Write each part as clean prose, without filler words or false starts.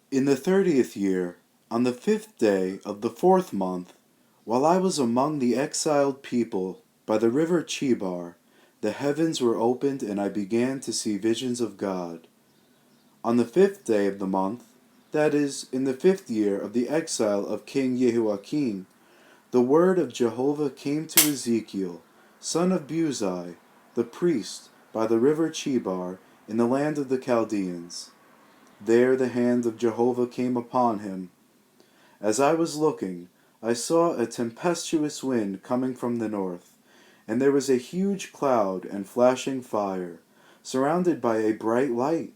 In the 30th year, on the 5th day of the 4th month, while I was among the exiled people by the river Chebar, the heavens were opened and I began to see visions of God. On the 5th day of the month, that is, in the 5th year of the exile of King Jehoiakim, the word of Jehovah came to Ezekiel, son of Buzi, the priest, by the river Chebar, in the land of the Chaldeans. There the hand of Jehovah came upon him. As I was looking, I saw a tempestuous wind coming from the north, and there was a huge cloud and flashing fire, surrounded by a bright light.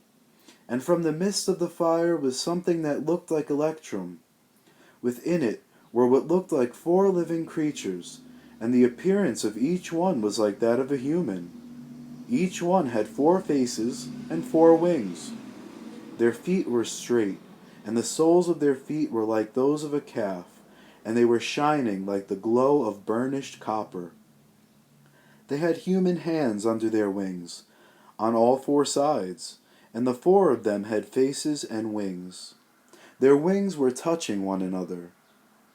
And from the midst of the fire was something that looked like electrum. Within it were what looked like 4 living creatures, and the appearance of each one was like that of a human. Each one had 4 faces and 4 wings. Their feet were straight, and the soles of their feet were like those of a calf, and they were shining like the glow of burnished copper. They had human hands under their wings, on all 4 sides, and the 4 of them had faces and wings. Their wings were touching one another.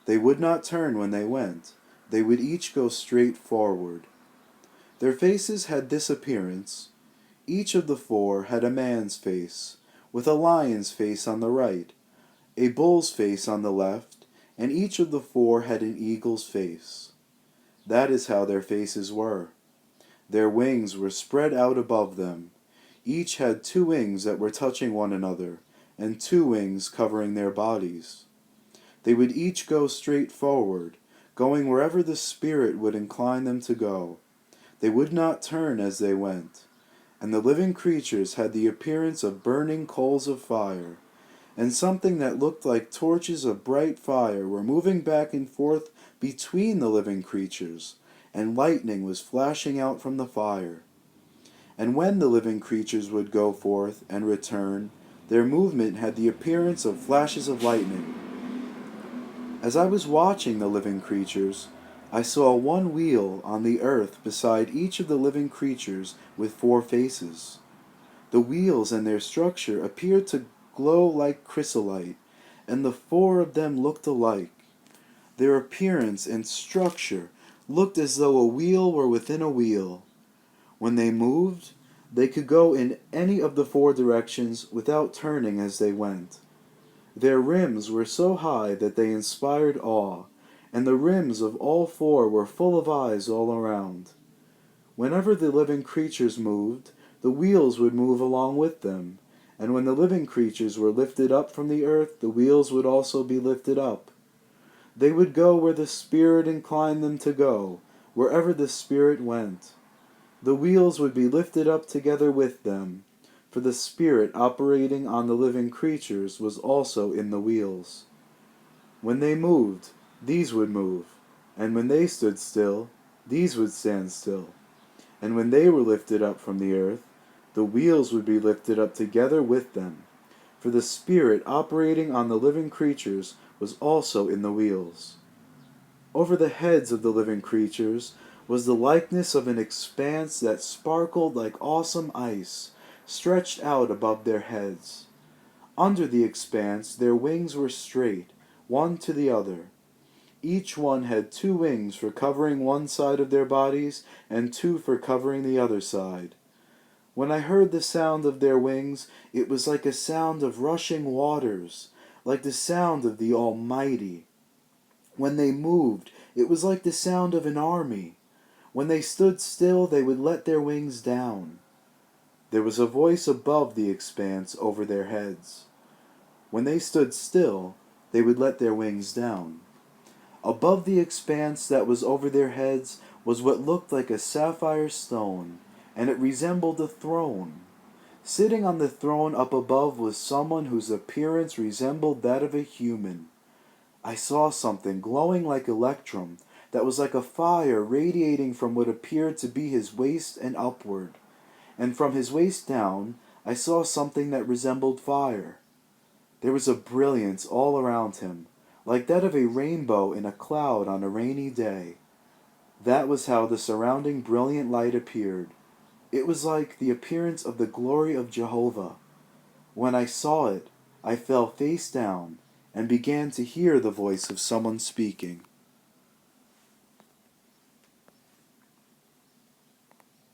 They would not turn when they went. They would each go straight forward. Their faces had this appearance. Each of the 4 had a man's face, with a lion's face on the right, a bull's face on the left, and each of the 4 had an eagle's face. That is how their faces were. Their wings were spread out above them. Each had 2 wings that were touching one another, and 2 wings covering their bodies. They would each go straight forward, going wherever the Spirit would incline them to go. They would not turn as they went. And the living creatures had the appearance of burning coals of fire, and something that looked like torches of bright fire were moving back and forth between the living creatures, and lightning was flashing out from the fire. And when the living creatures would go forth and return, their movement had the appearance of flashes of lightning. As I was watching the living creatures, I saw 1 wheel on the earth beside each of the living creatures with 4 faces. The wheels and their structure appeared to glow like chrysolite, and the 4 of them looked alike. Their appearance and structure looked as though a wheel were within a wheel. When they moved, they could go in any of the 4 directions without turning as they went. Their rims were so high that they inspired awe, and the rims of all 4 were full of eyes all around. Whenever the living creatures moved, the wheels would move along with them, and when the living creatures were lifted up from the earth, the wheels would also be lifted up. They would go where the Spirit inclined them to go, wherever the Spirit went. The wheels would be lifted up together with them, for the Spirit operating on the living creatures was also in the wheels. When they moved, these would move, and when they stood still, these would stand still. And when they were lifted up from the earth, the wheels would be lifted up together with them, for the Spirit operating on the living creatures was also in the wheels. Over the heads of the living creatures was the likeness of an expanse that sparkled like awesome ice, stretched out above their heads. Under the expanse their wings were straight, one to the other. Each one had 2 wings for covering one side of their bodies, and 2 for covering the other side. When I heard the sound of their wings, it was like a sound of rushing waters, like the sound of the Almighty. When they moved, it was like the sound of an army. When they stood still, they would let their wings down. There was a voice above the expanse over their heads. When they stood still, they would let their wings down. Above the expanse that was over their heads was what looked like a sapphire stone, and it resembled a throne. Sitting on the throne up above was someone whose appearance resembled that of a human. I saw something glowing like electrum, that was like a fire radiating from what appeared to be his waist and upward. And from his waist down, I saw something that resembled fire. There was a brilliance all around him, like that of a rainbow in a cloud on a rainy day. That was how the surrounding brilliant light appeared. It was like the appearance of the glory of Jehovah. When I saw it, I fell face down and began to hear the voice of someone speaking.